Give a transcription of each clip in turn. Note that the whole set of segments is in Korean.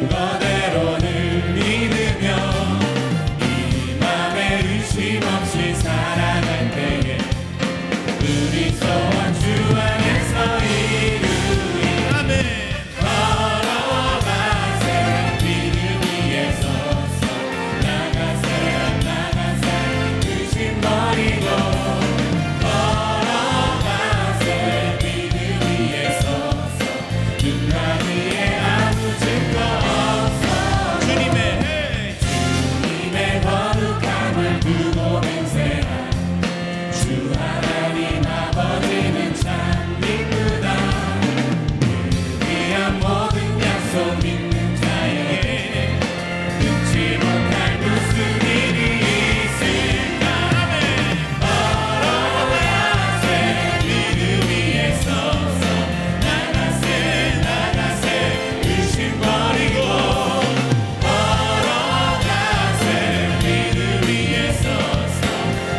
거대로를 믿으며 이 맘에 의심 없이 살아갈 때에 우리 소원 주 안에서 이루리. 아멘. 걸어가세 믿음 위에 서서 나가세 나가세 의심 버리고 걸어가세 믿음 위에 서서 누가 위에 아무 증거 없어. 주님의 거룩함을 두고 맹세한 주 하나님 아버지는 참 이쁘다. 위한 모든 약속 믿는 자에게 능치 못할 무슨 일이 있을까. 걸어가세 믿음 위에 서서 나가세 나가세 의심 버리고 걸어가세 믿음 위에 서서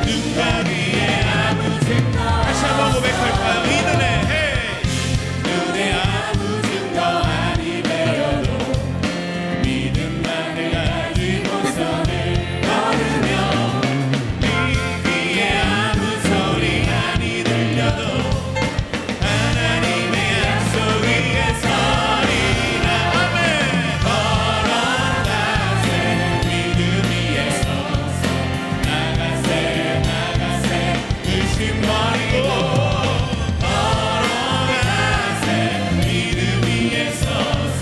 누가 위에 아무 증거 다시 한번 고백할까요? 이 눈에 아무 증거 아니 배워도 믿음만을 가지고서는 걸으며 네 귀에 아무 소리 아니 들려도 하나님의 약속 위에 서리라. 아멘. 걸어가세 믿음 위에 서서 나가세 나가세 의심 버리고 걸어가세 믿음 위에 서서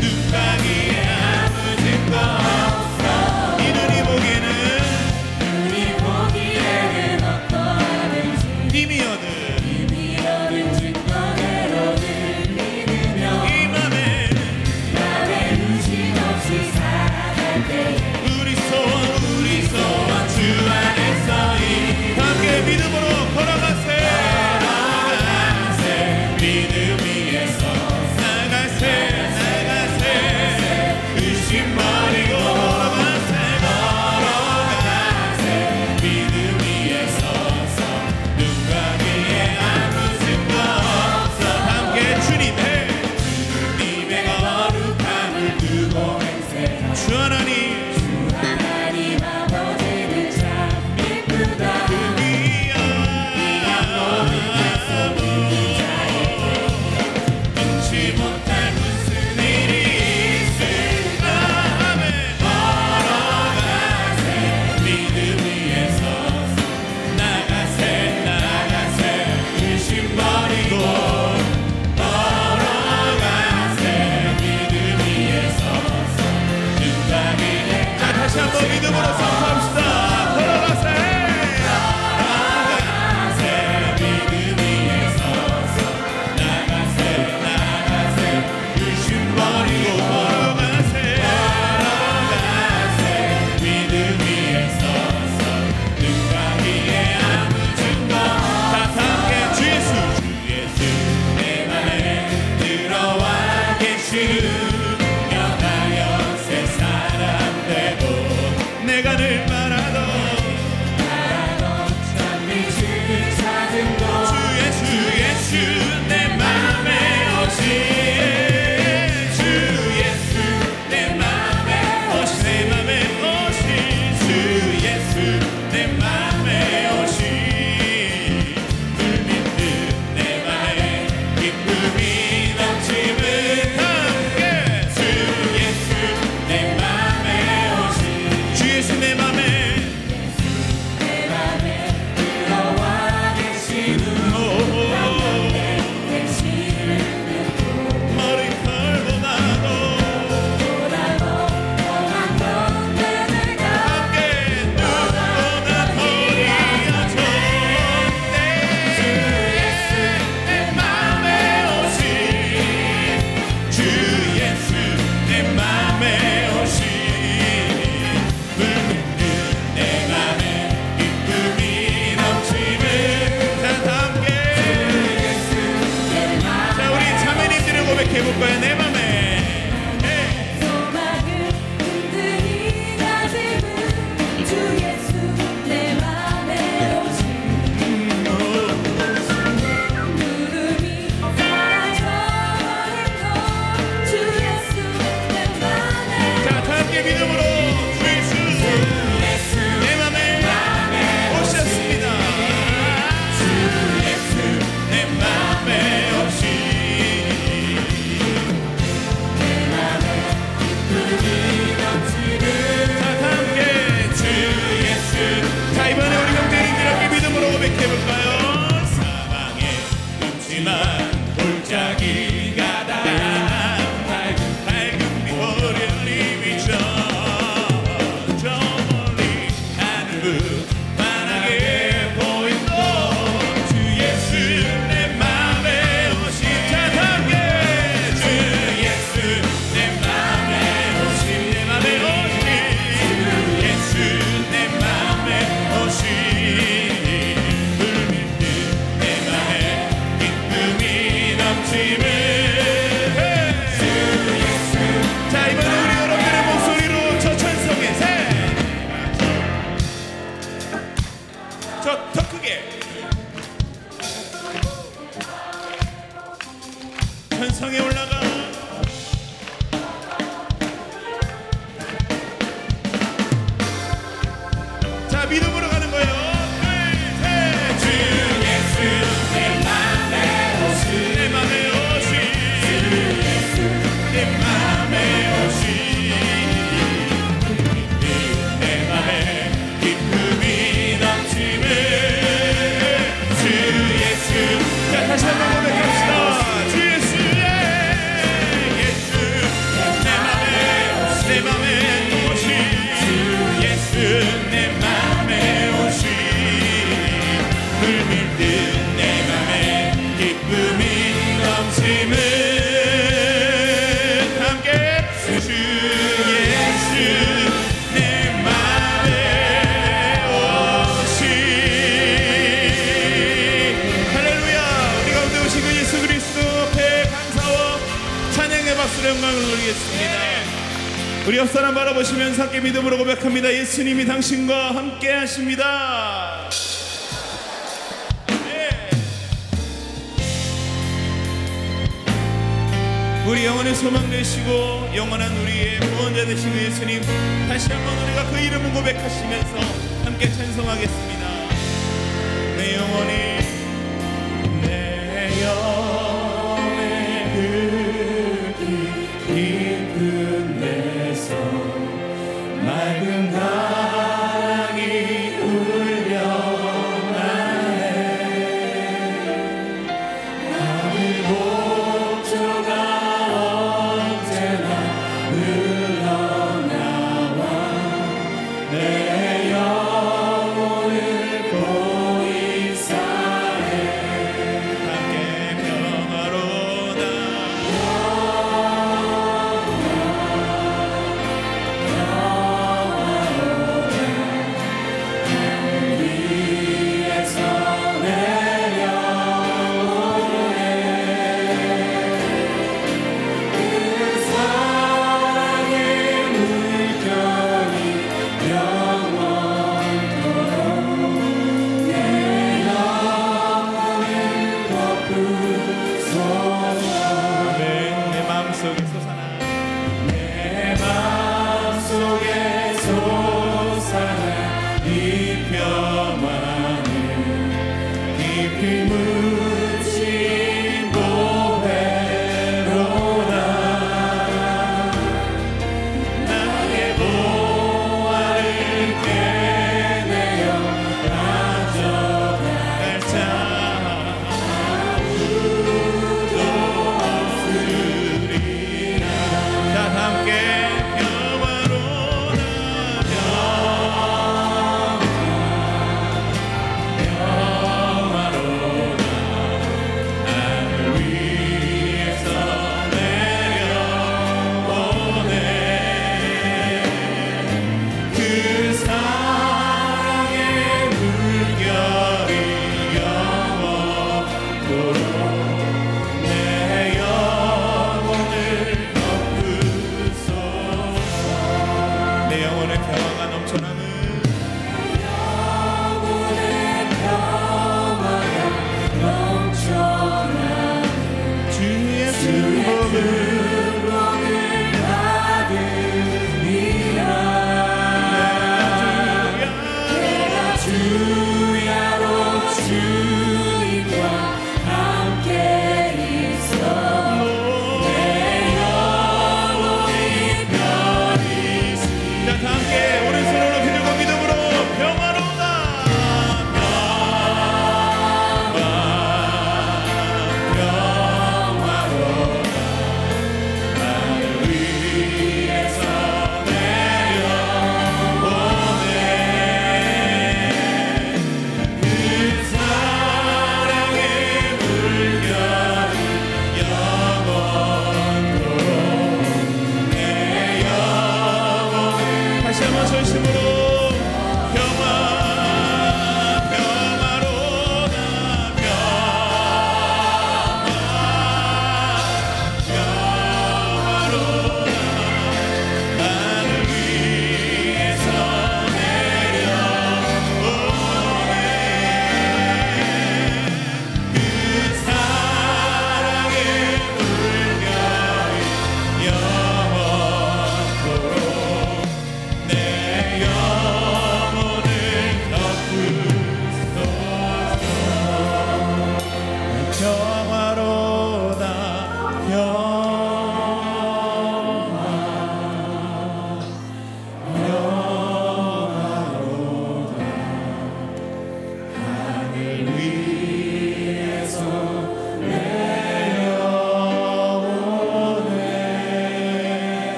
누가 위에 아무 증거 없어. 이 눈이 보기에는 눈이 보기에는 어떠하든지 힘이 얻은 힘이 얻은 증거대로를 믿으며 이 맘에 나의 의심 없이 살아갈 때에 우리 소원 주 안에서 함께 믿음으로 걸어가세 걸어가세 믿음 위에 서서 나가세 나가세 의심 버리고 걸어가세 믿음 위에 서서 누가 위에 아무 증거 없어. 함께 주님의 거룩함을 두고 맹세한 주 하나님 하나님 아버지는 참 이쁘다. 능치 못할 무슨 일이 있을까. 걸어가세 믿음 위에 서서 나가세 나가세 의심 버리고 걸어가세 믿음 위에 서서 누가 위에 믿음으로 주 예수 내 맘에 오셨습니다. 주 예수 내 맘에 오시니 내 맘에 기쁨이 넘치는 자 함께 주 예수 자 이번에 우리 형제님들 함께 믿음으로 고백해볼까요? 사방에 음침한 골짜기가 다 밝은 빛보련이 비쳐 저 멀리 하늘 환하게 보이고 주 예수 내 맘에 오신 자 함께 주 예수 내 맘에 오신 내 맘에 오신 주 예수 내 맘에 오신 불밀 듯 내 맘에 기쁨이 넘치는 주 예수 자 이번에 우리 여러분들의 목소리로 저 찬송의 저 더 크게 찬송에 올라가 자 믿음으로 가는 거예요. 둘, 셋. 주 예수 내 맘에 오신 내 맘에 오신 주 예수 내 맘에 오신 내 맘에 기쁨이 넘치는 주 예수 자 다시 한번 고백합시다. 주 예수 예수 내 맘에 오신 주 예수 내 맘에 오신 불밀 듯 내 맘에 기쁨이 넘치는 함께 주 예수 내 맘에 오신 할렐루야 우리 가운데 오신 그 예수 그리스도 앞에 감사와 찬양의 박수로 영광을 올리겠습니다. 우리 옆 사람 바라보시면서 함께 믿음으로 고백합니다. 예수님이 당신과 함께 하십니다. 네. 우리 영혼의 소망 되시고 영원한 우리의 구원자 되신 그 예수님 다시 한번 우리가 그 이름을 고백하시면서 함께 찬송하겠습니다. 내 영혼이 내 영혼의 그 깊은 데서 맑은 강이 울려나네 하늘 목조가 언제나 흘러나와 내 영혼을 보이사해 함께 평화로다 주의 복을 받으리라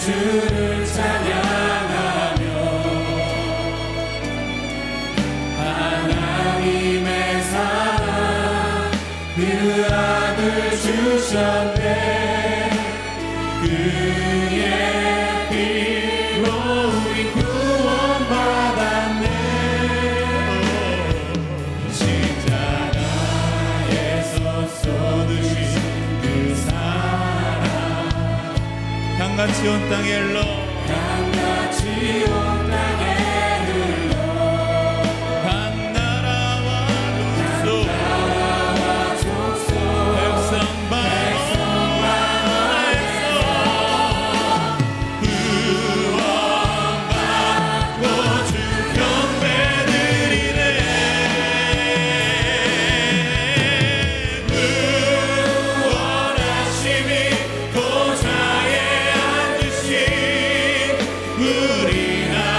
주를 찬양하며 하나님의 사랑 그 아들 주셨네. 그의 피로 우리 구원받았네. 십자가에서 쏟으신 그 사랑 강같이 온 땅에 흘러 강같이 온 땅에 흘러 각 나라와 족속 백성 방언에서 구원받고 주 경배드리네. 구원하심이 보좌에 앉으신 우리 하나님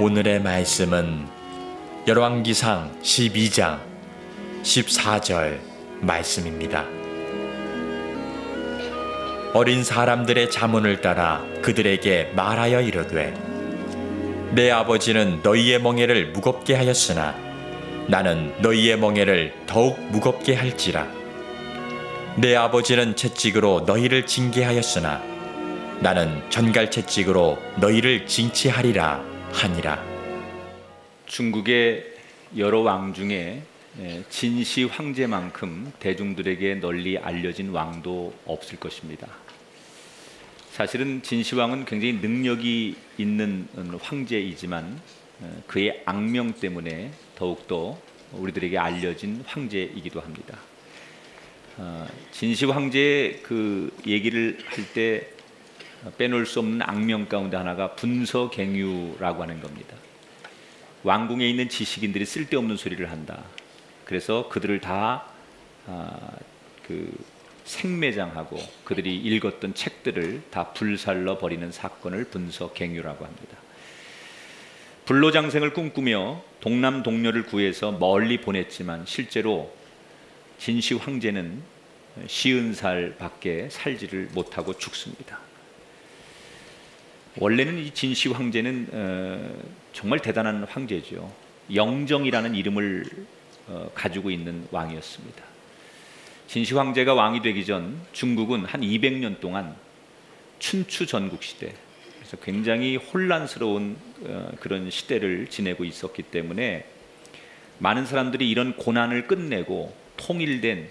오늘의 말씀은 열왕기상 12장 14절 말씀입니다. 어린 사람들의 자문을 따라 그들에게 말하여 이르되 내 아버지는 너희의 멍에를 무겁게 하였으나 나는 너희의 멍에를 더욱 무겁게 할지라. 내 아버지는 채찍으로 너희를 징계하였으나 나는 전갈 채찍으로 너희를 징치하리라 하니라. 중국의 여러 왕 중에 진시 황제만큼 대중들에게 널리 알려진 왕도 없을 것입니다. 사실은 진시황은 굉장히 능력이 있는 황제이지만 그의 악명 때문에 더욱더 우리들에게 알려진 황제이기도 합니다. 진시 황제의 그 얘기를 할 때 빼놓을 수 없는 악명 가운데 하나가 분서갱유라고 하는 겁니다. 왕궁에 있는 지식인들이 쓸데없는 소리를 한다. 그래서 그들을 다 생매장하고 그들이 읽었던 책들을 다 불살러 버리는 사건을 분서갱유라고 합니다. 불로장생을 꿈꾸며 동남 동료를 구해서 멀리 보냈지만 실제로 진시 황제는 50살밖에 살지를 못하고 죽습니다. 원래는 이 진시 황제는 정말 대단한 황제죠. 영정이라는 이름을 가지고 있는 왕이었습니다. 진시 황제가 왕이 되기 전 중국은 한 200년 동안 춘추 전국 시대, 그래서 굉장히 혼란스러운 그런 시대를 지내고 있었기 때문에 많은 사람들이 이런 고난을 끝내고 통일된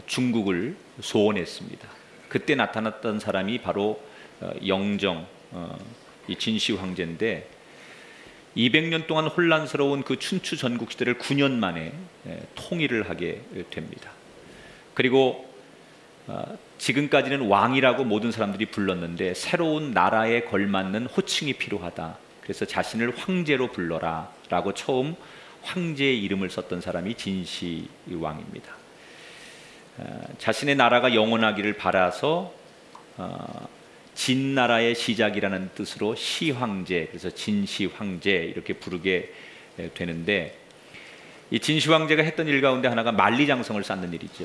중국을 소원했습니다. 그때 나타났던 사람이 바로 영정, 이 진시 황제인데 200년 동안 혼란스러운 그 춘추 전국 시대를 9년 만에 통일을 하게 됩니다. 그리고 지금까지는 왕이라고 모든 사람들이 불렀는데 새로운 나라에 걸맞는 호칭이 필요하다. 그래서 자신을 황제로 불러라 라고 처음 황제의 이름을 썼던 사람이 진시 왕입니다. 자신의 나라가 영원하기를 바라서 진나라의 시작이라는 뜻으로 시황제, 그래서 진시황제 이렇게 부르게 되는데, 이 진시황제가 했던 일 가운데 하나가 만리장성을 쌓는 일이죠.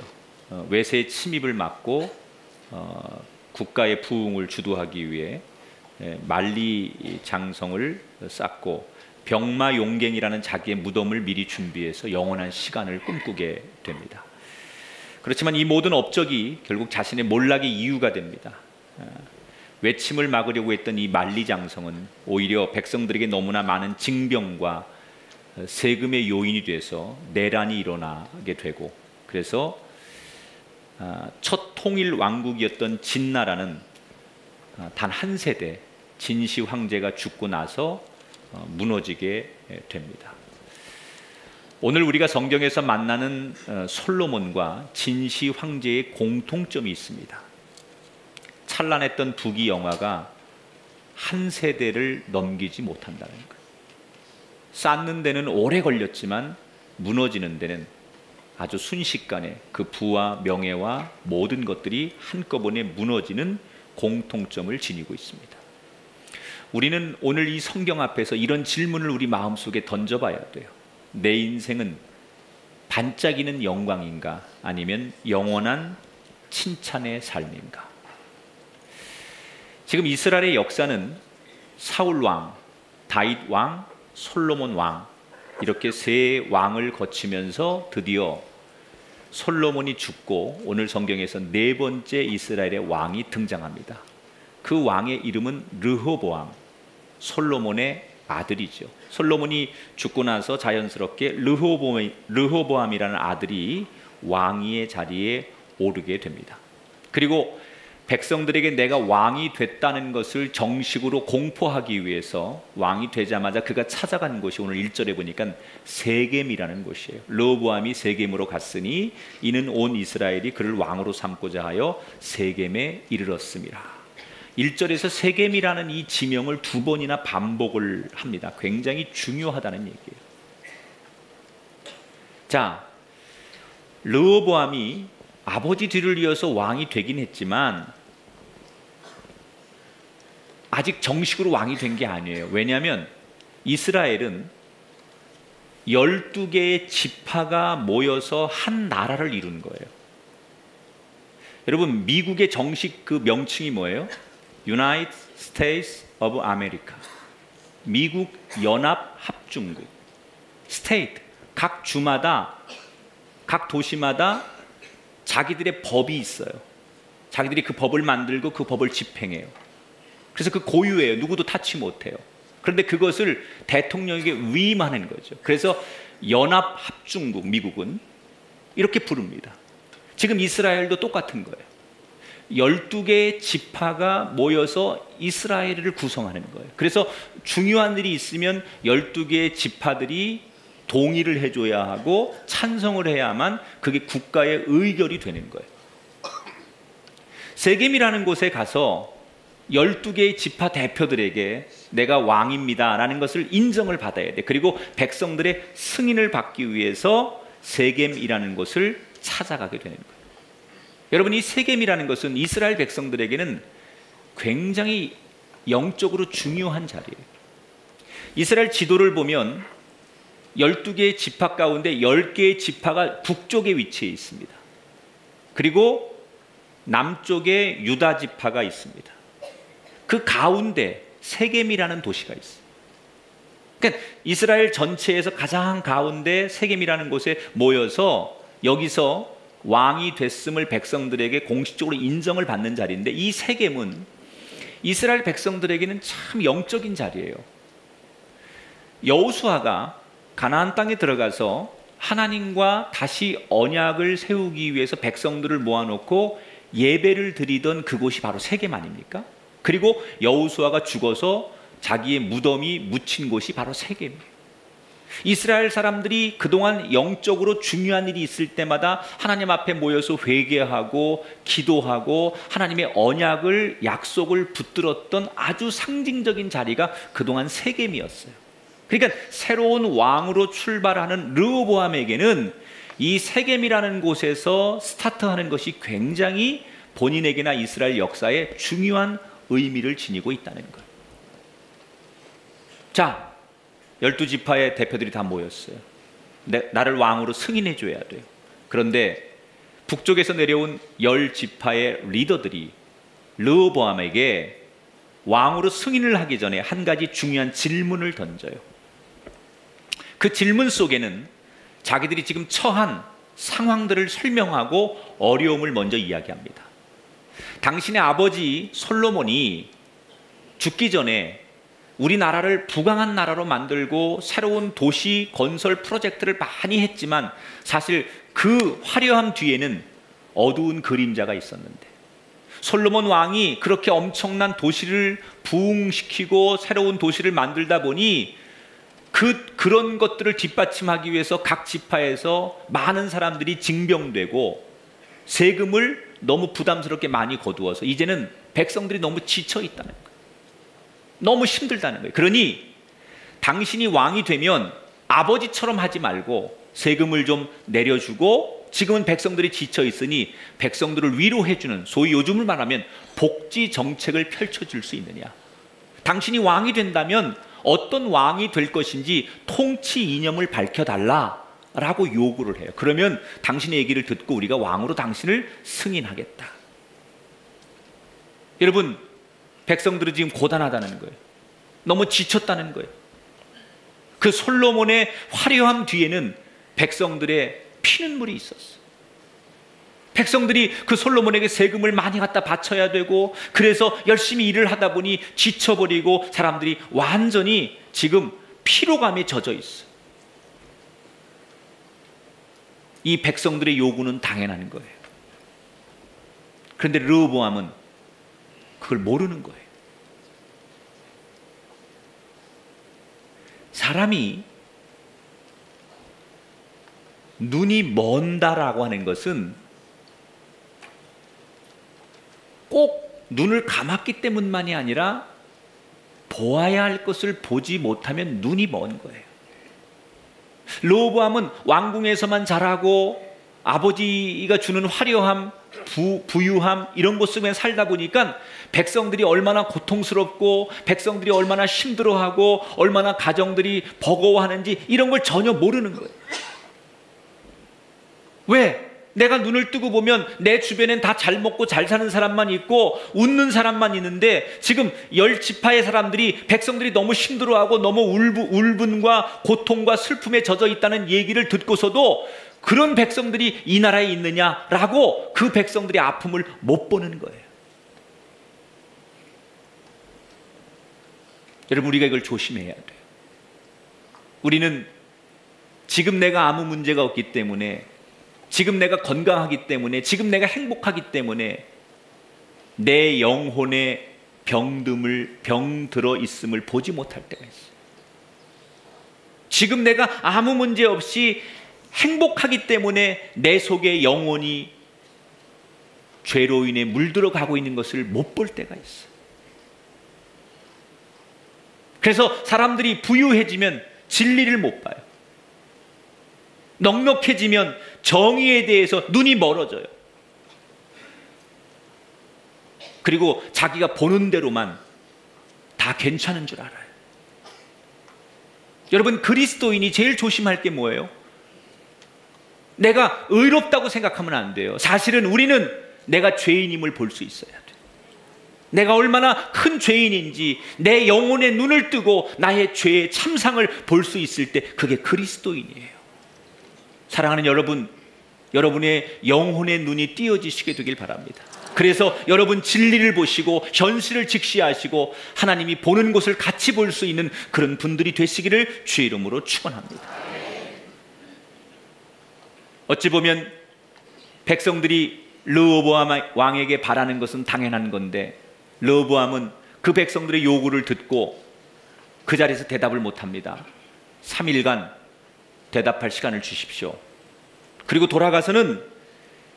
외세의 침입을 막고 국가의 부흥을 주도하기 위해 만리장성을 쌓고 병마용갱이라는 자기의 무덤을 미리 준비해서 영원한 시간을 꿈꾸게 됩니다. 그렇지만 이 모든 업적이 결국 자신의 몰락의 이유가 됩니다. 외침을 막으려고 했던 이 만리장성은 오히려 백성들에게 너무나 많은 징병과 세금의 요인이 돼서 내란이 일어나게 되고, 그래서 첫 통일 왕국이었던 진나라는 단 한 세대 진시 황제가 죽고 나서 무너지게 됩니다. 오늘 우리가 성경에서 만나는 솔로몬과 진시 황제의 공통점이 있습니다. 찬란했던 부귀 영화가 한 세대를 넘기지 못한다는 거예요. 쌓는 데는 오래 걸렸지만 무너지는 데는 아주 순식간에 그 부와 명예와 모든 것들이 한꺼번에 무너지는 공통점을 지니고 있습니다. 우리는 오늘 이 성경 앞에서 이런 질문을 우리 마음속에 던져봐야 돼요. 내 인생은 반짝이는 영광인가, 아니면 영원한 칭찬의 삶인가? 지금 이스라엘의 역사는 사울 왕, 다윗 왕, 솔로몬 왕, 이렇게 세 왕을 거치면서 드디어 솔로몬이 죽고 오늘 성경에서 네 번째 이스라엘의 왕이 등장합니다. 그 왕의 이름은 르호보암, 솔로몬의 아들이죠. 솔로몬이 죽고 나서 자연스럽게 르호보암이라는 아들이 왕위의 자리에 오르게 됩니다. 그리고 백성들에게 내가 왕이 됐다는 것을 정식으로 공포하기 위해서 왕이 되자마자 그가 찾아간 곳이 오늘 1절에 보니까 세겜이라는 곳이에요. 르호보암이 세겜으로 갔으니 이는 온 이스라엘이 그를 왕으로 삼고자 하여 세겜에 이르렀습니다. 1절에서 세겜이라는 이 지명을 두 번이나 반복을 합니다. 굉장히 중요하다는 얘기예요. 자, 르호보암이 아버지 뒤를 이어서 왕이 되긴 했지만 아직 정식으로 왕이 된 게 아니에요. 왜냐하면 이스라엘은 12개의 지파가 모여서 한 나라를 이룬 거예요. 여러분, 미국의 정식 그 명칭이 뭐예요? United States of America. 미국 연합 합중국. State. 각 주마다, 각 도시마다 자기들의 법이 있어요. 자기들이 그 법을 만들고 그 법을 집행해요. 그래서 그 고유예요. 누구도 타치 못해요. 그런데 그것을 대통령에게 위임하는 거죠. 그래서 연합합중국, 미국은 이렇게 부릅니다. 지금 이스라엘도 똑같은 거예요. 12개의 지파가 모여서 이스라엘을 구성하는 거예요. 그래서 중요한 일이 있으면 12개의 지파들이 동의를 해줘야 하고 찬성을 해야만 그게 국가의 의결이 되는 거예요. 세겜이라는 곳에 가서 12개의 지파 대표들에게 내가 왕입니다 라는 것을 인정을 받아야 돼. 그리고 백성들의 승인을 받기 위해서 세겜이라는 곳을 찾아가게 되는 거예요. 여러분, 이 세겜이라는 것은 이스라엘 백성들에게는 굉장히 영적으로 중요한 자리예요. 이스라엘 지도를 보면 12개의 지파 가운데 10개의 지파가 북쪽에 위치해 있습니다. 그리고 남쪽에 유다 지파가 있습니다. 그 가운데 세겜이라는 도시가 있어요. 그러니까 이스라엘 전체에서 가장 가운데 세겜이라는 곳에 모여서 여기서 왕이 됐음을 백성들에게 공식적으로 인정을 받는 자리인데, 이 세겜은 이스라엘 백성들에게는 참 영적인 자리예요. 여호수아가 가나안 땅에 들어가서 하나님과 다시 언약을 세우기 위해서 백성들을 모아놓고 예배를 드리던 그곳이 바로 세겜 아닙니까? 그리고 여호수아가 죽어서 자기의 무덤이 묻힌 곳이 바로 세겜이에요. 이스라엘 사람들이 그동안 영적으로 중요한 일이 있을 때마다 하나님 앞에 모여서 회개하고 기도하고 하나님의 언약을, 약속을 붙들었던 아주 상징적인 자리가 그동안 세겜이었어요. 그러니까 새로운 왕으로 출발하는 르호보암에게는 이 세겜이라는 곳에서 스타트하는 것이 굉장히 본인에게나 이스라엘 역사에 중요한 의미를 지니고 있다는 거예요. 자, 12지파의 대표들이 다 모였어요. 나를 왕으로 승인해 줘야 돼요. 그런데 북쪽에서 내려온 10지파의 리더들이 르호보암에게 왕으로 승인을 하기 전에 한 가지 중요한 질문을 던져요. 그 질문 속에는 자기들이 지금 처한 상황들을 설명하고 어려움을 먼저 이야기합니다. 당신의 아버지 솔로몬이 죽기 전에 우리나라를 부강한 나라로 만들고 새로운 도시 건설 프로젝트를 많이 했지만 사실 그 화려함 뒤에는 어두운 그림자가 있었는데, 솔로몬 왕이 그렇게 엄청난 도시를 부흥시키고 새로운 도시를 만들다 보니 그런 것들을 뒷받침하기 위해서 각 지파에서 많은 사람들이 징병되고 세금을 너무 부담스럽게 많이 거두어서 이제는 백성들이 너무 지쳐 있다는 거예요. 너무 힘들다는 거예요. 그러니 당신이 왕이 되면 아버지처럼 하지 말고 세금을 좀 내려주고, 지금은 백성들이 지쳐 있으니 백성들을 위로해주는, 소위 요즘을 말하면 복지 정책을 펼쳐줄 수 있느냐. 당신이 왕이 된다면 어떤 왕이 될 것인지 통치 이념을 밝혀달라라고 요구를 해요. 그러면 당신의 얘기를 듣고 우리가 왕으로 당신을 승인하겠다. 여러분, 백성들은 지금 고단하다는 거예요. 너무 지쳤다는 거예요. 그 솔로몬의 화려함 뒤에는 백성들의 피눈물이 있었어요. 백성들이 그 솔로몬에게 세금을 많이 갖다 바쳐야 되고, 그래서 열심히 일을 하다 보니 지쳐버리고 사람들이 완전히 지금 피로감에 젖어 있어요. 이 백성들의 요구는 당연한 거예요. 그런데 르호보암은 그걸 모르는 거예요. 사람이 눈이 먼다라고 하는 것은 꼭 눈을 감았기 때문만이 아니라 보아야 할 것을 보지 못하면 눈이 먼 거예요. 르호보암은 왕궁에서만 자라고 아버지가 주는 화려함, 부유함 이런 것 속에 살다 보니까 백성들이 얼마나 고통스럽고 백성들이 얼마나 힘들어하고 얼마나 가정들이 버거워하는지 이런 걸 전혀 모르는 거예요. 왜? 내가 눈을 뜨고 보면 내 주변엔 다 잘 먹고 잘 사는 사람만 있고 웃는 사람만 있는데 지금 10지파의 사람들이 백성들이 너무 힘들어하고 너무 울분과 고통과 슬픔에 젖어 있다는 얘기를 듣고서도 그런 백성들이 이 나라에 있느냐라고 그 백성들의 아픔을 못 보는 거예요. 여러분, 우리가 이걸 조심해야 돼요. 우리는 지금 내가 아무 문제가 없기 때문에, 지금 내가 건강하기 때문에, 지금 내가 행복하기 때문에 내 영혼의 병들어 있음을 보지 못할 때가 있어요. 지금 내가 아무 문제 없이 행복하기 때문에 내 속에 영혼이 죄로 인해 물들어 가고 있는 것을 못 볼 때가 있어요. 그래서 사람들이 부유해지면 진리를 못 봐요. 넉넉해지면 정의에 대해서 눈이 멀어져요. 그리고 자기가 보는 대로만 다 괜찮은 줄 알아요. 여러분, 그리스도인이 제일 조심할 게 뭐예요? 내가 의롭다고 생각하면 안 돼요. 사실은 우리는 내가 죄인임을 볼 수 있어야 돼요. 내가 얼마나 큰 죄인인지 내 영혼의 눈을 뜨고 나의 죄의 참상을 볼 수 있을 때 그게 그리스도인이에요. 사랑하는 여러분, 여러분의 영혼의 눈이 띄어지시게 되길 바랍니다. 그래서 여러분 진리를 보시고 현실을 직시하시고 하나님이 보는 곳을 같이 볼 수 있는 그런 분들이 되시기를 주의 이름으로 축원합니다. 어찌 보면 백성들이 르호보암 왕에게 바라는 것은 당연한 건데 르호보암은 그 백성들의 요구를 듣고 그 자리에서 대답을 못합니다. 3일간 대답할 시간을 주십시오. 그리고 돌아가서는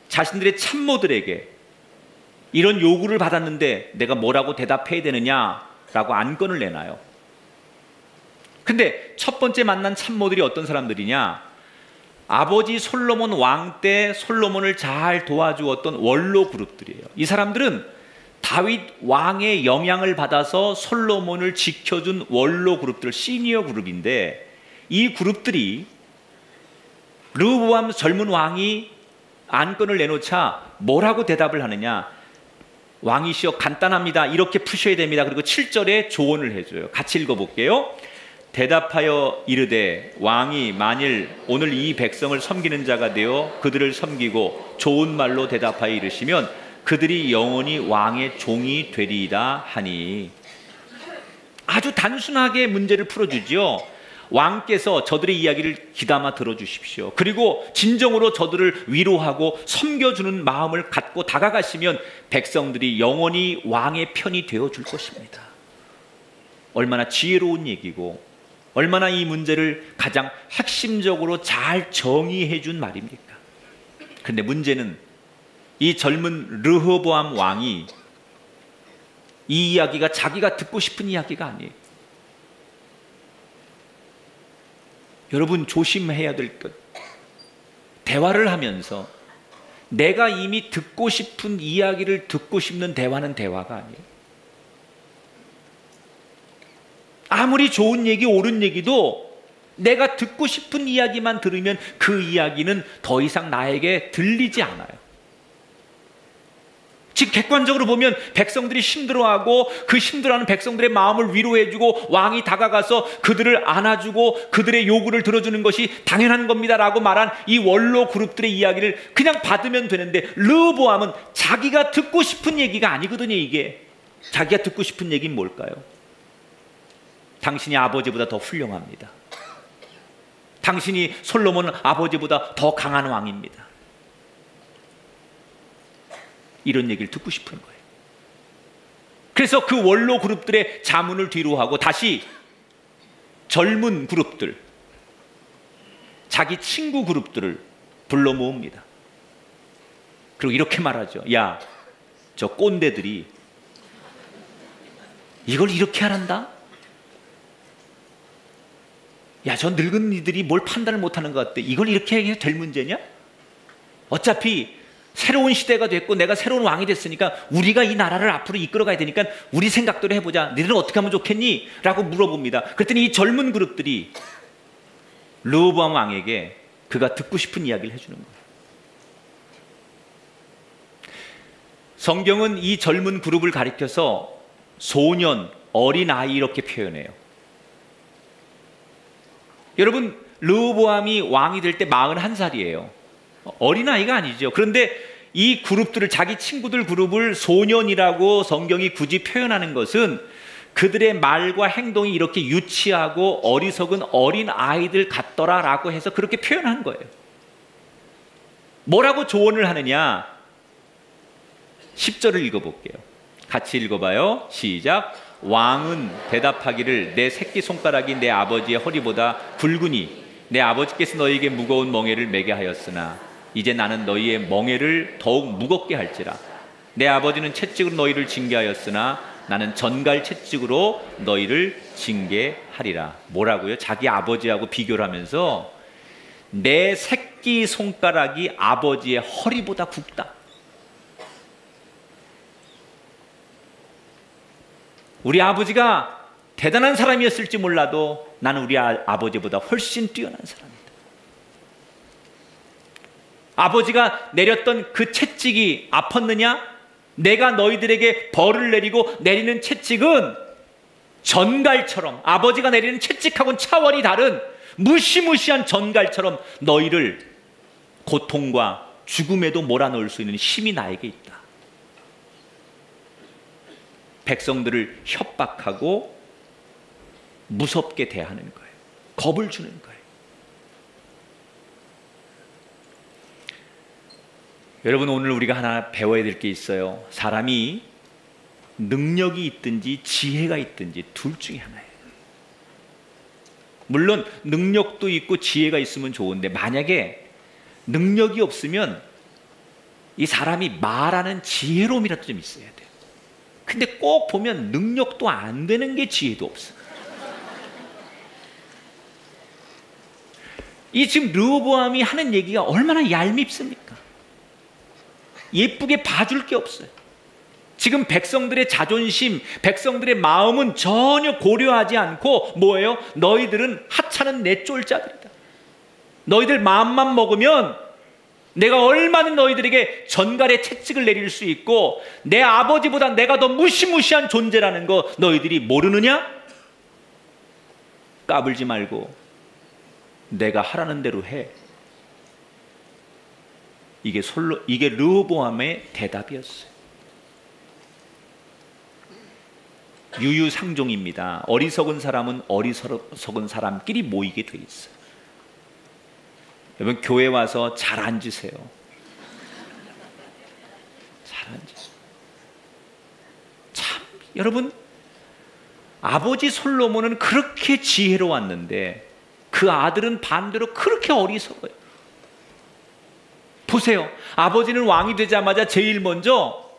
자신들의 참모들에게 이런 요구를 받았는데 내가 뭐라고 대답해야 되느냐라고 안건을 내놔요. 근데 첫 번째 만난 참모들이 어떤 사람들이냐? 아버지 솔로몬 왕 때 솔로몬을 잘 도와주었던 원로 그룹들이에요. 이 사람들은 다윗 왕의 영향을 받아서 솔로몬을 지켜준 원로 그룹들, 시니어 그룹인데 이 그룹들이 르호보암 젊은 왕이 안건을 내놓자 뭐라고 대답을 하느냐? 왕이시여 간단합니다. 이렇게 푸셔야 됩니다. 그리고 7절에 조언을 해줘요. 같이 읽어볼게요. 대답하여 이르되 왕이 만일 오늘 이 백성을 섬기는 자가 되어 그들을 섬기고 좋은 말로 대답하여 이르시면 그들이 영원히 왕의 종이 되리이다 하니. 아주 단순하게 문제를 풀어주지요. 왕께서 저들의 이야기를 귀담아 들어주십시오. 그리고 진정으로 저들을 위로하고 섬겨주는 마음을 갖고 다가가시면 백성들이 영원히 왕의 편이 되어줄 것입니다. 얼마나 지혜로운 얘기고 얼마나 이 문제를 가장 핵심적으로 잘 정의해 준 말입니까? 그런데 문제는 이 젊은 르호보암 왕이 이 이야기가 자기가 듣고 싶은 이야기가 아니에요. 여러분 조심해야 될 것, 대화를 하면서 내가 이미 듣고 싶은 이야기를 듣고 싶는 대화는 대화가 아니에요. 아무리 좋은 얘기, 옳은 얘기도 내가 듣고 싶은 이야기만 들으면 그 이야기는 더 이상 나에게 들리지 않아요. 즉 객관적으로 보면 백성들이 힘들어하고 그 힘들어하는 백성들의 마음을 위로해주고 왕이 다가가서 그들을 안아주고 그들의 요구를 들어주는 것이 당연한 겁니다라고 말한 이 원로 그룹들의 이야기를 그냥 받으면 되는데 르호보암은 자기가 듣고 싶은 얘기가 아니거든요. 이게 자기가 듣고 싶은 얘기는 뭘까요? 당신이 아버지보다 더 훌륭합니다. 당신이 솔로몬 아버지보다 더 강한 왕입니다. 이런 얘기를 듣고 싶은 거예요. 그래서 그 원로 그룹들의 자문을 뒤로 하고 다시 젊은 그룹들, 자기 친구 그룹들을 불러 모읍니다. 그리고 이렇게 말하죠. 야, 저 꼰대들이 이걸 이렇게 하란다? 야, 저 늙은이들이 뭘 판단을 못하는 것 같아. 이걸 이렇게 해도 될 문제냐? 어차피 새로운 시대가 됐고 내가 새로운 왕이 됐으니까 우리가 이 나라를 앞으로 이끌어가야 되니까 우리 생각대로 해보자. 너희들은 어떻게 하면 좋겠니? 라고 물어봅니다. 그랬더니 이 젊은 그룹들이 르호보암 왕에게 그가 듣고 싶은 이야기를 해주는 거예요. 성경은 이 젊은 그룹을 가리켜서 소년, 어린아이 이렇게 표현해요. 여러분, 르호보암이 왕이 될 때 41살이에요. 어린아이가 아니죠. 그런데 이 그룹들을, 자기 친구들 그룹을 소년이라고 성경이 굳이 표현하는 것은 그들의 말과 행동이 이렇게 유치하고 어리석은 어린아이들 같더라라고 해서 그렇게 표현한 거예요. 뭐라고 조언을 하느냐? 10절을 읽어볼게요. 같이 읽어봐요. 시작. 왕은 대답하기를 내 새끼손가락이 내 아버지의 허리보다 굵으니 내 아버지께서 너희에게 무거운 멍에를 매게 하였으나 이제 나는 너희의 멍에를 더욱 무겁게 할지라. 내 아버지는 채찍으로 너희를 징계하였으나 나는 전갈 채찍으로 너희를 징계하리라. 뭐라고요? 자기 아버지하고 비교를 하면서 내 새끼손가락이 아버지의 허리보다 굵다. 우리 아버지가 대단한 사람이었을지 몰라도 나는 우리 아버지보다 훨씬 뛰어난 사람이다. 아버지가 내렸던 그 채찍이 아팠느냐? 내가 너희들에게 벌을 내리고 내리는 채찍은 전갈처럼, 아버지가 내리는 채찍하고는 차원이 다른 무시무시한 전갈처럼 너희를 고통과 죽음에도 몰아넣을 수 있는 힘이 나에게 있다. 백성들을 협박하고 무섭게 대하는 거예요. 겁을 주는 거예요. 여러분, 오늘 우리가 하나 배워야 될 게 있어요. 사람이 능력이 있든지 지혜가 있든지 둘 중에 하나예요. 물론 능력도 있고 지혜가 있으면 좋은데 만약에 능력이 없으면 이 사람이 말하는 지혜로움이라도 좀 있어야 돼요. 근데 꼭 보면 능력도 안 되는 게 지혜도 없어. 이 지금 르호보암이 하는 얘기가 얼마나 얄밉습니까? 예쁘게 봐줄 게 없어요. 지금 백성들의 자존심, 백성들의 마음은 전혀 고려하지 않고 뭐예요? 너희들은 하찮은 내 쫄자들이다. 너희들 마음만 먹으면 내가 얼마나 너희들에게 전갈의 채찍을 내릴 수 있고 내 아버지보다 내가 더 무시무시한 존재라는 거 너희들이 모르느냐? 까불지 말고 내가 하라는 대로 해. 이게 르호보암의 대답이었어요. 유유상종입니다. 어리석은 사람은 어리석은 사람끼리 모이게 돼 있어요. 여러분, 교회 와서 잘 앉으세요. 잘 앉으세요. 참, 여러분, 아버지 솔로몬은 그렇게 지혜로웠는데 그 아들은 반대로 그렇게 어리석어요. 보세요. 아버지는 왕이 되자마자 제일 먼저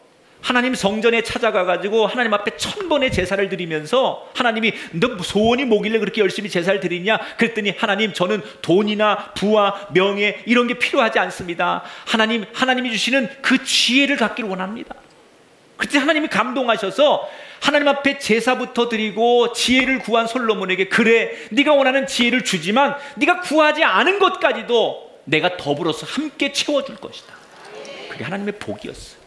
하나님 성전에 찾아가가지고 하나님 앞에 1000번의 제사를 드리면서 하나님이 너 소원이 뭐길래 그렇게 열심히 제사를 드리냐? 그랬더니 하나님, 저는 돈이나 부와 명예 이런 게 필요하지 않습니다. 하나님이 주시는 그 지혜를 갖기를 원합니다. 그때 하나님이 감동하셔서 하나님 앞에 제사부터 드리고 지혜를 구한 솔로몬에게 그래, 네가 원하는 지혜를 주지만 네가 구하지 않은 것까지도 내가 더불어서 함께 채워줄 것이다. 그게 하나님의 복이었어요.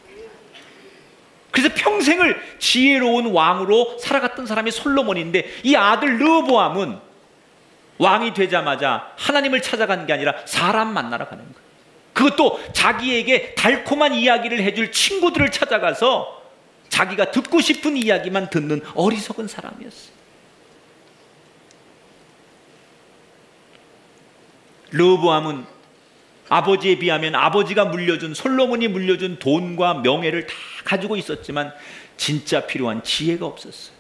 그래서 평생을 지혜로운 왕으로 살아갔던 사람이 솔로몬인데 이 아들 르호보암은 왕이 되자마자 하나님을 찾아간 게 아니라 사람 만나러 가는 거예요. 그것도 자기에게 달콤한 이야기를 해줄 친구들을 찾아가서 자기가 듣고 싶은 이야기만 듣는 어리석은 사람이었어요. 르호보암은 아버지에 비하면 아버지가 물려준, 솔로몬이 물려준 돈과 명예를 다 가지고 있었지만 진짜 필요한 지혜가 없었어요.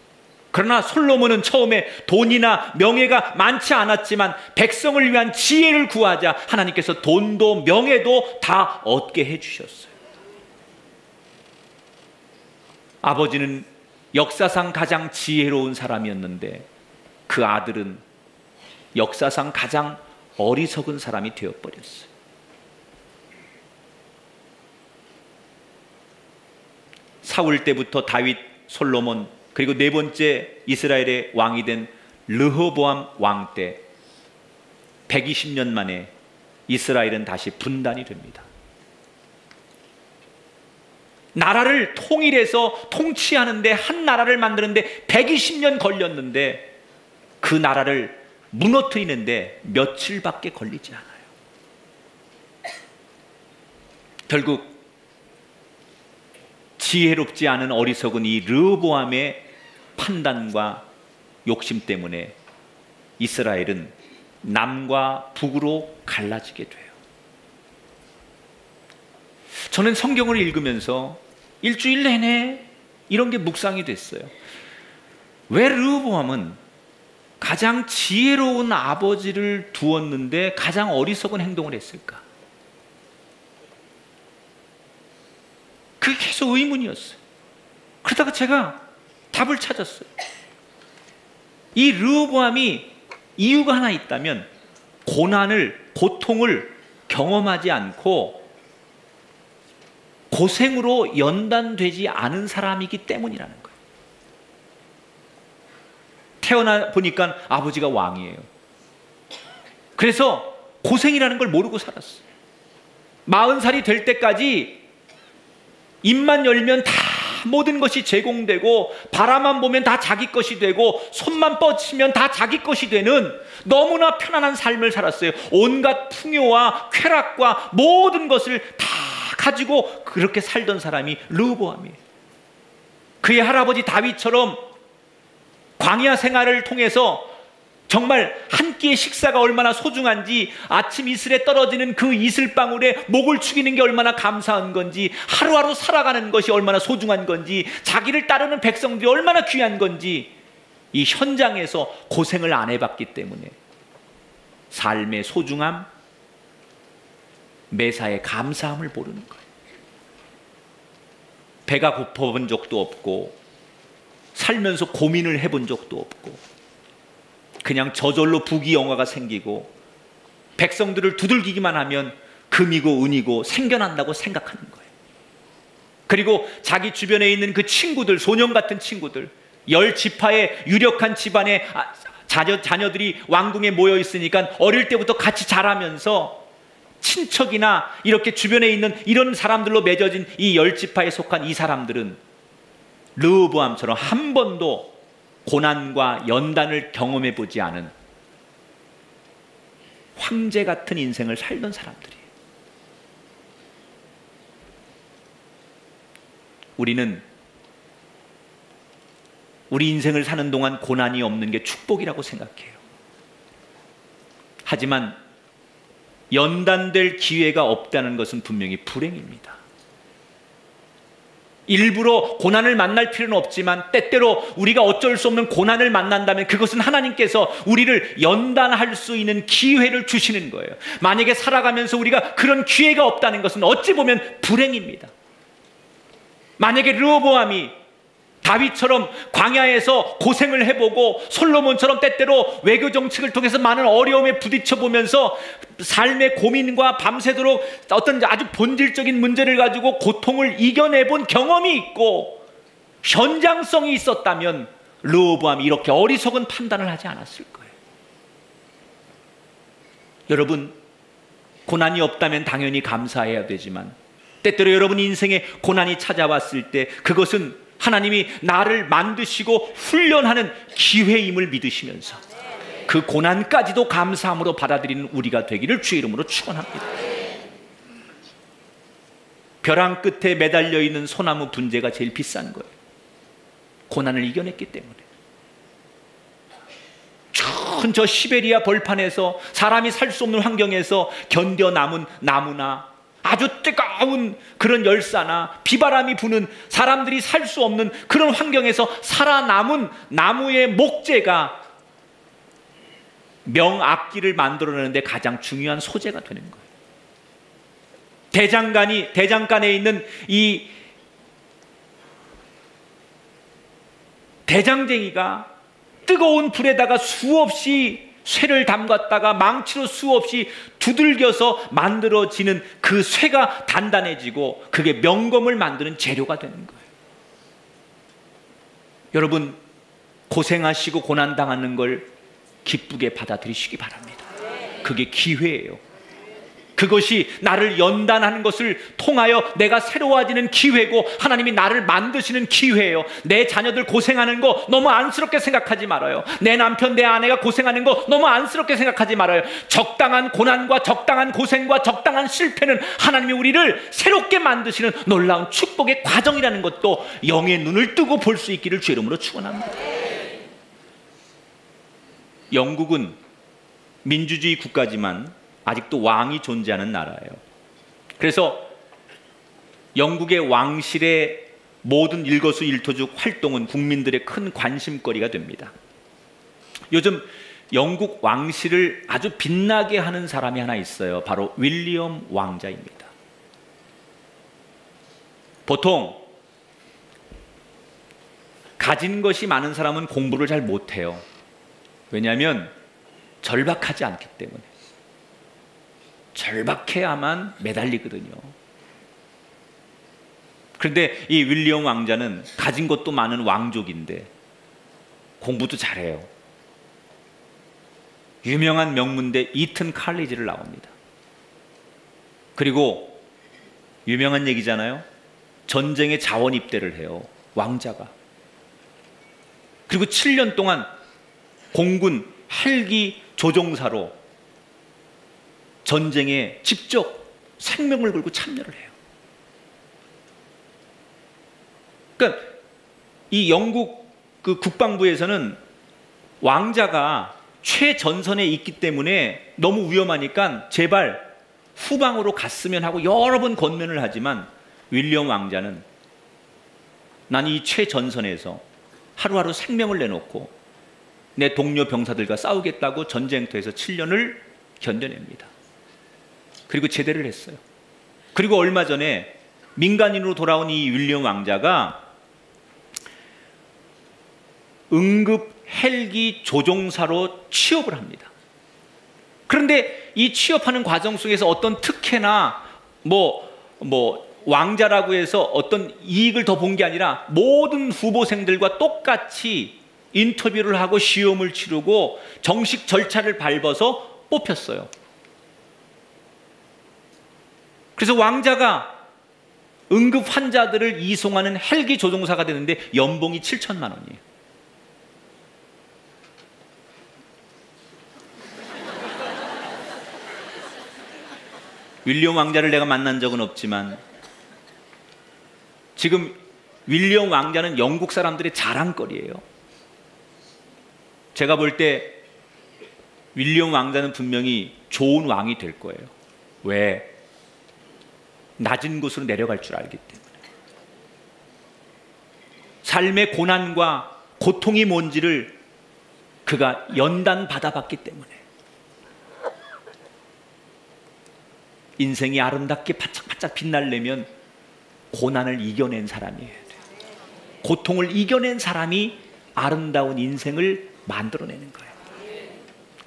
그러나 솔로몬은 처음에 돈이나 명예가 많지 않았지만 백성을 위한 지혜를 구하자 하나님께서 돈도 명예도 다 얻게 해주셨어요. 아버지는 역사상 가장 지혜로운 사람이었는데 그 아들은 역사상 가장 어리석은 사람이 되어버렸어요. 사울 때부터 다윗, 솔로몬, 그리고 네 번째 이스라엘의 왕이 된 르호보암 왕 때 120년 만에 이스라엘은 다시 분단이 됩니다. 나라를 통일해서 통치하는데, 한 나라를 만드는데 120년 걸렸는데 그 나라를 무너뜨리는데 며칠밖에 걸리지 않아요. 결국 지혜롭지 않은 어리석은 이 르호보암의 판단과 욕심 때문에 이스라엘은 남과 북으로 갈라지게 돼요. 저는 성경을 읽으면서 일주일 내내 이런 게 묵상이 됐어요. 왜 르호보암은 가장 지혜로운 아버지를 두었는데 가장 어리석은 행동을 했을까? 그게 계속 의문이었어요. 그러다가 제가 답을 찾았어요. 이 르호보암이 이유가 하나 있다면 고통을 경험하지 않고 고생으로 연단되지 않은 사람이기 때문이라는 거예요. 태어나 보니까 아버지가 왕이에요. 그래서 고생이라는 걸 모르고 살았어요. 40살이 될 때까지 입만 열면 다 모든 것이 제공되고, 바라만 보면 다 자기 것이 되고, 손만 뻗치면 다 자기 것이 되는 너무나 편안한 삶을 살았어요. 온갖 풍요와 쾌락과 모든 것을 다 가지고 그렇게 살던 사람이 르호보암이에요. 그의 할아버지 다윗처럼 광야 생활을 통해서 정말 한 끼의 식사가 얼마나 소중한지, 아침 이슬에 떨어지는 그 이슬방울에 목을 축이는 게 얼마나 감사한 건지, 하루하루 살아가는 것이 얼마나 소중한 건지, 자기를 따르는 백성들이 얼마나 귀한 건지, 이 현장에서 고생을 안 해봤기 때문에 삶의 소중함, 매사에 감사함을 모르는 거예요. 배가 고파본 적도 없고, 살면서 고민을 해본 적도 없고, 그냥 저절로 부귀영화가 생기고 백성들을 두들기기만 하면 금이고 은이고 생겨난다고 생각하는 거예요. 그리고 자기 주변에 있는 그 친구들, 소년 같은 친구들, 10지파의 유력한 집안의 자녀들이 왕궁에 모여 있으니까 어릴 때부터 같이 자라면서 친척이나 이렇게 주변에 있는 이런 사람들로 맺어진 이 10지파에 속한 이 사람들은 르호보암처럼 한 번도 고난과 연단을 경험해 보지 않은 황제 같은 인생을 살던 사람들이에요. 우리는 우리 인생을 사는 동안 고난이 없는 게 축복이라고 생각해요. 하지만 연단될 기회가 없다는 것은 분명히 불행입니다. 일부러 고난을 만날 필요는 없지만 때때로 우리가 어쩔 수 없는 고난을 만난다면 그것은 하나님께서 우리를 연단할 수 있는 기회를 주시는 거예요. 만약에 살아가면서 우리가 그런 기회가 없다는 것은 어찌 보면 불행입니다. 만약에 르호보암이 다윗처럼 광야에서 고생을 해보고 솔로몬처럼 때때로 외교 정책을 통해서 많은 어려움에 부딪혀보면서 삶의 고민과 밤새도록 어떤 아주 본질적인 문제를 가지고 고통을 이겨내본 경험이 있고 현장성이 있었다면 르호보암이 이렇게 어리석은 판단을 하지 않았을 거예요. 여러분, 고난이 없다면 당연히 감사해야 되지만 때때로 여러분 인생에 고난이 찾아왔을 때 그것은 하나님이 나를 만드시고 훈련하는 기회임을 믿으시면서 그 고난까지도 감사함으로 받아들이는 우리가 되기를 주의 이름으로 축원합니다. 벼랑 끝에 매달려 있는 소나무 분재가 제일 비싼 거예요. 고난을 이겨냈기 때문에. 큰 저 시베리아 벌판에서 사람이 살 수 없는 환경에서 견뎌 남은 나무나 아주 뜨거운 그런 열사나 비바람이 부는 사람들이 살 수 없는 그런 환경에서 살아남은 나무의 목재가 명악기를 만들어내는데 가장 중요한 소재가 되는 거예요. 대장간에 있는 이 대장쟁이가 뜨거운 불에다가 수없이 쇠를 담갔다가 망치로 수없이 두들겨서 만들어지는 그 쇠가 단단해지고 그게 명검을 만드는 재료가 되는 거예요. 여러분, 고생하시고 고난당하는 걸 기쁘게 받아들이시기 바랍니다. 그게 기회예요. 그것이 나를 연단하는 것을 통하여 내가 새로워지는 기회고 하나님이 나를 만드시는 기회예요. 내 자녀들 고생하는 거 너무 안쓰럽게 생각하지 말아요. 내 남편, 내 아내가 고생하는 거 너무 안쓰럽게 생각하지 말아요. 적당한 고난과 적당한 고생과 적당한 실패는 하나님이 우리를 새롭게 만드시는 놀라운 축복의 과정이라는 것도 영의 눈을 뜨고 볼 수 있기를 주의 이름으로 축원합니다. 영국은 민주주의 국가지만 아직도 왕이 존재하는 나라예요. 그래서 영국의 왕실의 모든 일거수일투족 활동은 국민들의 큰 관심거리가 됩니다. 요즘 영국 왕실을 아주 빛나게 하는 사람이 하나 있어요. 바로 윌리엄 왕자입니다. 보통 가진 것이 많은 사람은 공부를 잘 못해요. 왜냐하면 절박하지 않기 때문에. 절박해야만 매달리거든요. 그런데 이 윌리엄 왕자는 가진 것도 많은 왕족인데 공부도 잘해요. 유명한 명문대 이튼 칼리지를 나옵니다. 그리고 유명한 얘기잖아요. 전쟁에 자원 입대를 해요. 왕자가. 그리고 7년 동안 공군 헬기 조종사로 전쟁에 직접 생명을 걸고 참여를 해요. 그러니까 이 영국 그 국방부에서는 왕자가 최전선에 있기 때문에 너무 위험하니까 제발 후방으로 갔으면 하고 여러 번 권면을 하지만 윌리엄 왕자는 난 이 최전선에서 하루하루 생명을 내놓고 내 동료 병사들과 싸우겠다고 전쟁터에서 7년을 견뎌냅니다. 그리고 제대를 했어요. 그리고 얼마 전에 민간인으로 돌아온 이 윌리엄 왕자가 응급 헬기 조종사로 취업을 합니다. 그런데 이 취업하는 과정 속에서 어떤 특혜나 왕자라고 해서 어떤 이익을 더 본 게 아니라 모든 후보생들과 똑같이 인터뷰를 하고 시험을 치르고 정식 절차를 밟아서 뽑혔어요. 그래서 왕자가 응급 환자들을 이송하는 헬기 조종사가 되는데 연봉이 7천만 원이에요. 윌리엄 왕자를 내가 만난 적은 없지만 지금 윌리엄 왕자는 영국 사람들의 자랑거리예요. 제가 볼 때 윌리엄 왕자는 분명히 좋은 왕이 될 거예요. 왜? 낮은 곳으로 내려갈 줄 알기 때문에. 삶의 고난과 고통이 뭔지를 그가 연단 받아봤기 때문에. 인생이 아름답게 바짝바짝 빛나려면 고난을 이겨낸 사람이어야 돼요. 고통을 이겨낸 사람이 아름다운 인생을 만들어내는 거예요.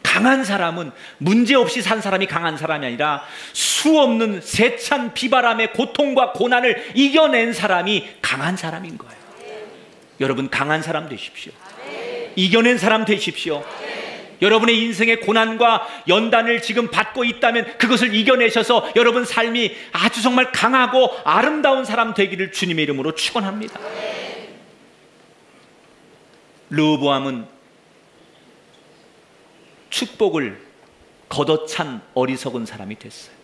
강한 사람은 문제없이 산 사람이 강한 사람이 아니라 수없는 세찬 비바람의 고통과 고난을 이겨낸 사람이 강한 사람인 거예요. 여러분 강한 사람 되십시오. 이겨낸 사람 되십시오. 여러분의 인생의 고난과 연단을 지금 받고 있다면 그것을 이겨내셔서 여러분 삶이 아주 정말 강하고 아름다운 사람 되기를 주님의 이름으로 축원합니다. 르호보암은 축복을 걷어찬 어리석은 사람이 됐어요.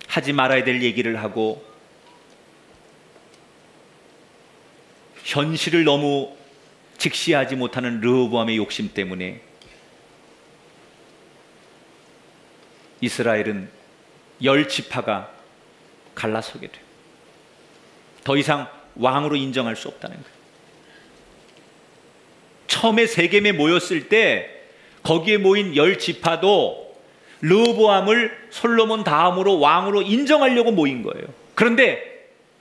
하지 말아야 될 얘기를 하고 현실을 너무 직시하지 못하는 르호보암의 욕심 때문에 이스라엘은 10지파가 갈라서게 돼요. 더 이상 왕으로 인정할 수 없다는 거예요. 처음에 세겜에 모였을 때 거기에 모인 10지파도 르호보암을 솔로몬 다음으로 왕으로 인정하려고 모인 거예요. 그런데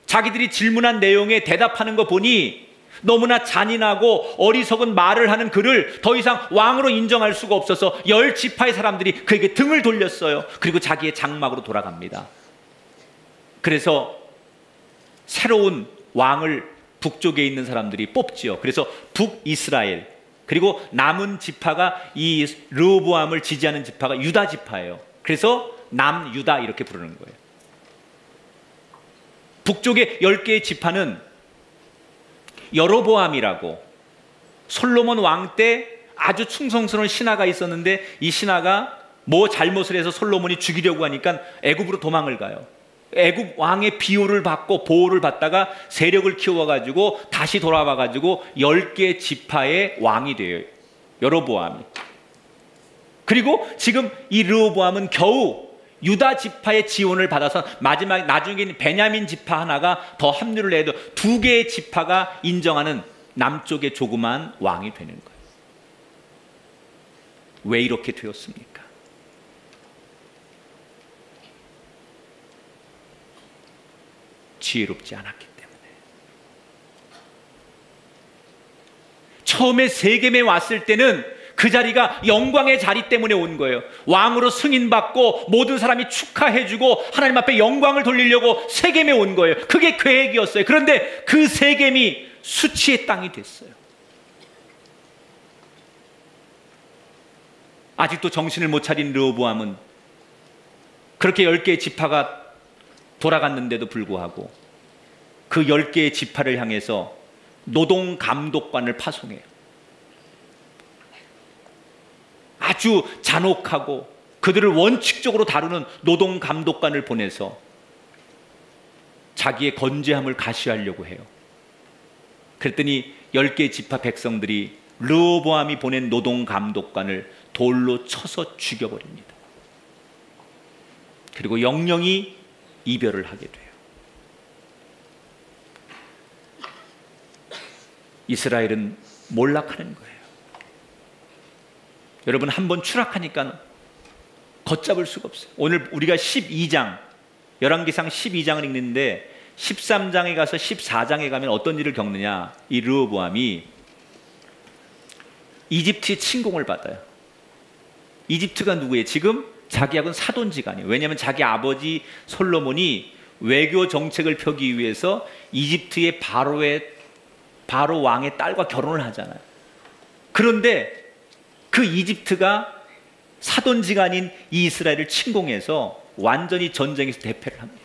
자기들이 질문한 내용에 대답하는 거 보니 너무나 잔인하고 어리석은 말을 하는 그를 더 이상 왕으로 인정할 수가 없어서 10지파의 사람들이 그에게 등을 돌렸어요. 그리고 자기의 장막으로 돌아갑니다. 그래서 새로운 왕을 북쪽에 있는 사람들이 뽑지요. 그래서 북이스라엘, 그리고 남은 지파가 이 르호보암을 지지하는 지파가 유다 지파예요. 그래서 남유다 이렇게 부르는 거예요. 북쪽의 10개의 지파는 여로보암이라고, 솔로몬 왕 때 아주 충성스러운 신하가 있었는데 이 신하가 뭐 잘못을 해서 솔로몬이 죽이려고 하니까 애굽으로 도망을 가요. 애굽 왕의 비호를 받고 보호를 받다가 세력을 키워가지고 다시 돌아와가지고 10개 지파의 왕이 돼요, 여로보암이. 그리고 지금 이 르호보암은 겨우 유다 지파의 지원을 받아서 마지막 나중에 베냐민 지파 하나가 더 합류를 해도 2개의 지파가 인정하는 남쪽의 조그만 왕이 되는 거예요. 왜 이렇게 되었습니까? 지혜롭지 않았기 때문에. 처음에 세겜에 왔을 때는 그 자리가 영광의 자리 때문에 온 거예요. 왕으로 승인받고 모든 사람이 축하해주고 하나님 앞에 영광을 돌리려고 세겜에 온 거예요. 그게 계획이었어요. 그런데 그 세겜이 수치의 땅이 됐어요. 아직도 정신을 못 차린 르호보암은 그렇게 10개의 지파가 돌아갔는데도 불구하고 그 10개의 지파를 향해서 노동감독관을 파송해요. 아주 잔혹하고 그들을 원칙적으로 다루는 노동감독관을 보내서 자기의 건재함을 가시하려고 해요. 그랬더니 10개의 지파 백성들이 르호보암이 보낸 노동감독관을 돌로 쳐서 죽여버립니다. 그리고 영영이 이별을 하게 돼요. 이스라엘은 몰락하는 거예요. 여러분, 한번 추락하니까 걷잡을 수가 없어요. 오늘 우리가 12장, 열왕기상 12장을 읽는데 13장에 가서 14장에 가면 어떤 일을 겪느냐. 이 르호보암이 이집트의 침공을 받아요. 이집트가 누구예요? 지금 자기하고는 사돈지간이에요. 왜냐하면 자기 아버지 솔로몬이 외교 정책을 펴기 위해서 이집트의 바로 왕의 딸과 결혼을 하잖아요. 그런데 그 이집트가 사돈지간인 이스라엘을 침공해서 완전히 전쟁에서 대패를 합니다.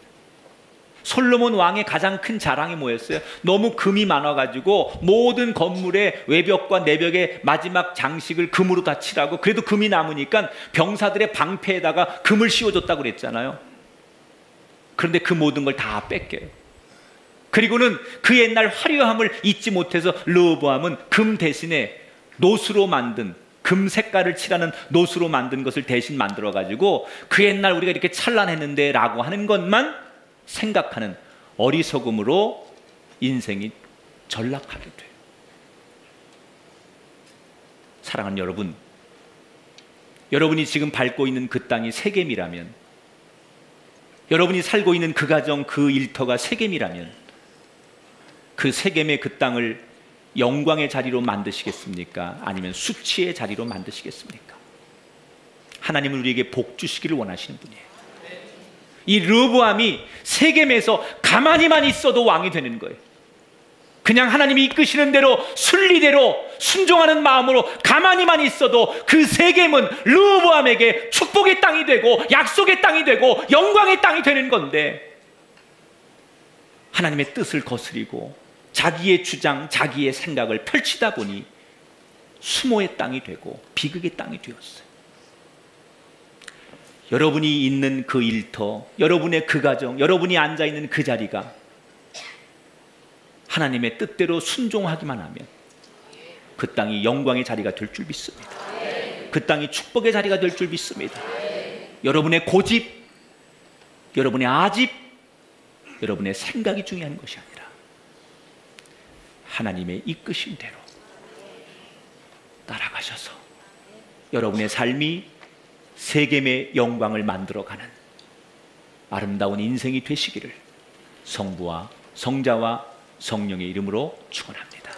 솔로몬 왕의 가장 큰 자랑이 뭐였어요? 너무 금이 많아가지고 모든 건물의 외벽과 내벽의 마지막 장식을 금으로 다 칠하고, 그래도 금이 남으니까 병사들의 방패에다가 금을 씌워줬다고 그랬잖아요. 그런데 그 모든 걸 다 뺏겨요. 그리고는 그 옛날 화려함을 잊지 못해서 르호보암은 금 대신에 노수로 만든, 금 색깔을 칠하는 노수로 만든 것을 대신 만들어가지고 그 옛날 우리가 이렇게 찬란했는데 라고 하는 것만 생각하는 어리석음으로 인생이 전락하게 돼요. 사랑하는 여러분, 여러분이 지금 밟고 있는 그 땅이 세겜이라면, 여러분이 살고 있는 그 가정, 그 일터가 세겜이라면, 그 세겜의 그 땅을 영광의 자리로 만드시겠습니까? 아니면 수치의 자리로 만드시겠습니까? 하나님은 우리에게 복 주시기를 원하시는 분이에요. 이 르호보암이 세겜에서 가만히만 있어도 왕이 되는 거예요. 그냥 하나님이 이끄시는 대로 순리대로 순종하는 마음으로 가만히만 있어도 그 세겜은 르호보암에게 축복의 땅이 되고 약속의 땅이 되고 영광의 땅이 되는 건데, 하나님의 뜻을 거스리고 자기의 주장, 자기의 생각을 펼치다 보니 수모의 땅이 되고 비극의 땅이 되었어요. 여러분이 있는 그 일터, 여러분의 그 가정, 여러분이 앉아있는 그 자리가 하나님의 뜻대로 순종하기만 하면 그 땅이 영광의 자리가 될 줄 믿습니다. 그 땅이 축복의 자리가 될 줄 믿습니다. 여러분의 고집, 여러분의 아집, 여러분의 생각이 중요한 것이 아니라 하나님의 이끄신 대로 따라가셔서 여러분의 삶이 세겜의 영광을 만들어가는 아름다운 인생이 되시기를 성부와 성자와 성령의 이름으로 축원합니다.